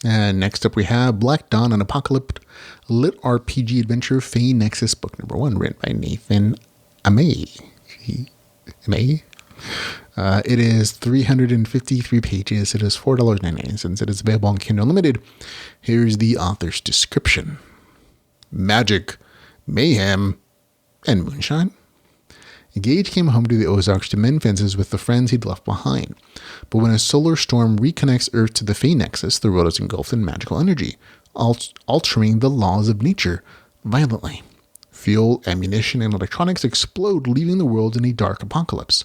And next up we have Black Dawn, an Apocalyptic LitRPG adventure, Fae Nexus, book number 1, written by Nathan Amay. It is 353 pages. It is $4.99. It is available on Kindle Unlimited. Here's the author's description. Magic, mayhem, and moonshine. Gage came home to the Ozarks to mend fences with the friends he'd left behind. But when a solar storm reconnects Earth to the Fae Nexus, the world is engulfed in magical energy, altering the laws of nature violently. Fuel, ammunition, and electronics explode, leaving the world in a dark apocalypse.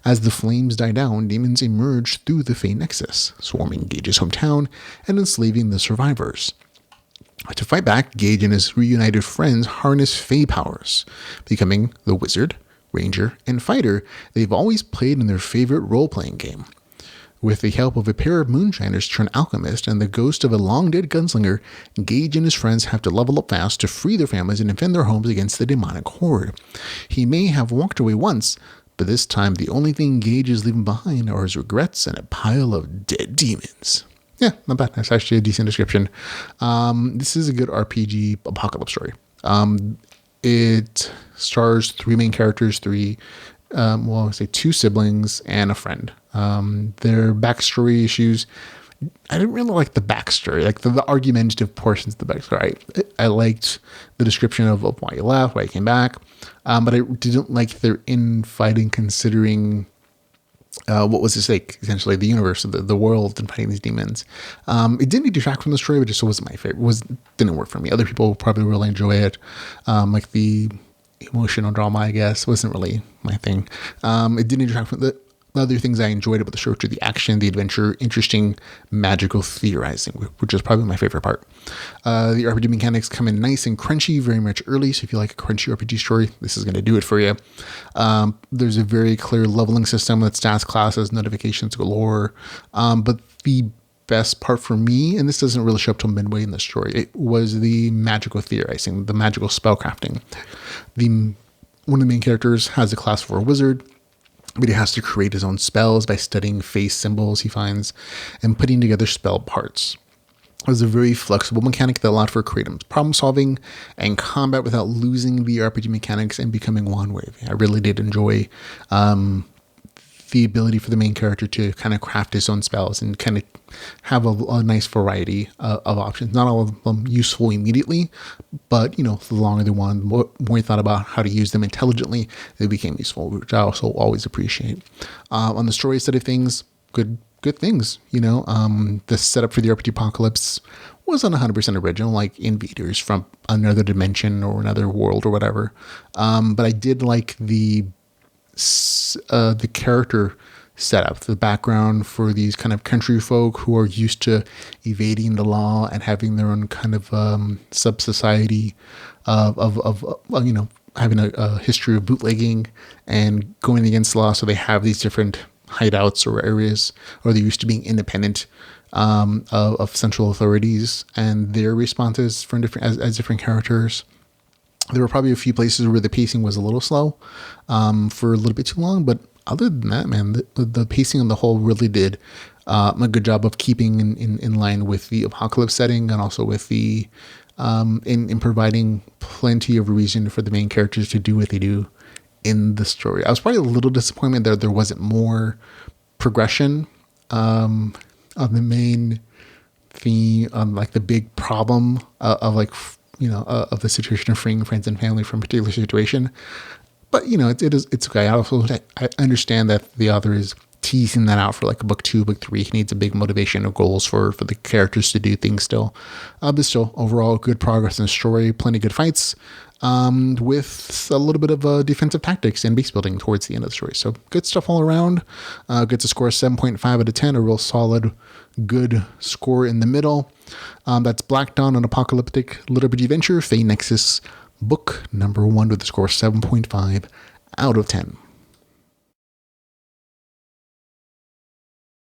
As the flames die down, demons emerge through the Fae Nexus, swarming Gage's hometown and enslaving the survivors. To fight back, Gage and his reunited friends harness Fae powers, becoming the wizard, ranger, and fighter they've always played in their favorite role-playing game. With the help of a pair of moonshiners turned alchemists and the ghost of a long-dead gunslinger, Gage and his friends have to level up fast to free their families and defend their homes against the demonic horde. He may have walked away once, but this time the only thing Gage is leaving behind are his regrets and a pile of dead demons. Yeah, not bad. That's actually a decent description. This is a good RPG apocalypse story. It stars 3 main characters, two siblings and a friend. Their backstory issues, I didn't really like the backstory, like the argumentative portions of the backstory. I liked the description of why you left, why you came back, but I didn't like their infighting considering what was at stake, essentially the universe, the world, and fighting these demons. It didn't detract from the story, but it just wasn't my favorite. Didn't work for me. Other people probably really enjoy it. Like the emotional drama, I guess, wasn't really my thing. It didn't detract from the other things I enjoyed about the show, the action, the adventure, interesting magical theorizing, which is probably my favorite part. The RPG mechanics come in nice and crunchy very much early, so if you like a crunchy RPG story, this is going to do it for you. There's a very clear leveling system with stats, classes, notifications galore, but the best part for me, and this doesn't really show up till midway in the story, it was the magical theorizing, the magical spellcrafting. One of the main characters has a class for a wizard, but he has to create his own spells by studying face symbols he finds and putting together spell parts. It was a very flexible mechanic that allowed for creative problem solving and combat without losing the RPG mechanics and becoming one-wave. I really did enjoy the ability for the main character to kind of craft his own spells and kind of have a nice variety of options. Not all of them useful immediately, but the longer they went, the more you thought about how to use them intelligently, they became useful, which I also always appreciate. On the story side of things, good things. The setup for the RPG apocalypse wasn't 100% original, like invaders from another dimension or another world or whatever. But I did like the character setup, the background for these kind of country folk who are used to evading the law and having their own kind of sub society of having a history of bootlegging and going against the law. So they have these different hideouts or areas, or they're used to being independent of central authorities, and their responses for as different characters. There were probably a few places where the pacing was a little slow for a little bit too long, but other than that, man, the pacing on the whole really did a good job of keeping in line with the apocalypse setting, and also with the in providing plenty of reason for the main characters to do what they do in the story. I was probably a little disappointed that there wasn't more progression of the main theme, like the big problem of the situation of freeing friends and family from a particular situation. But, it's okay. I understand that the author is teasing that out for like a book 2, book 3. He needs a big motivation or goals for the characters to do things still. But still, overall, good progress in the story, plenty of good fights, with a little bit of defensive tactics and base building towards the end of the story. So good stuff all around. Gets a score of 7.5 out of 10, a real solid, good score in the middle. That's Black Dawn, an Apocalyptic LitRPG adventure, Fae Nexus, book number 1, with a score of 7.5 out of 10.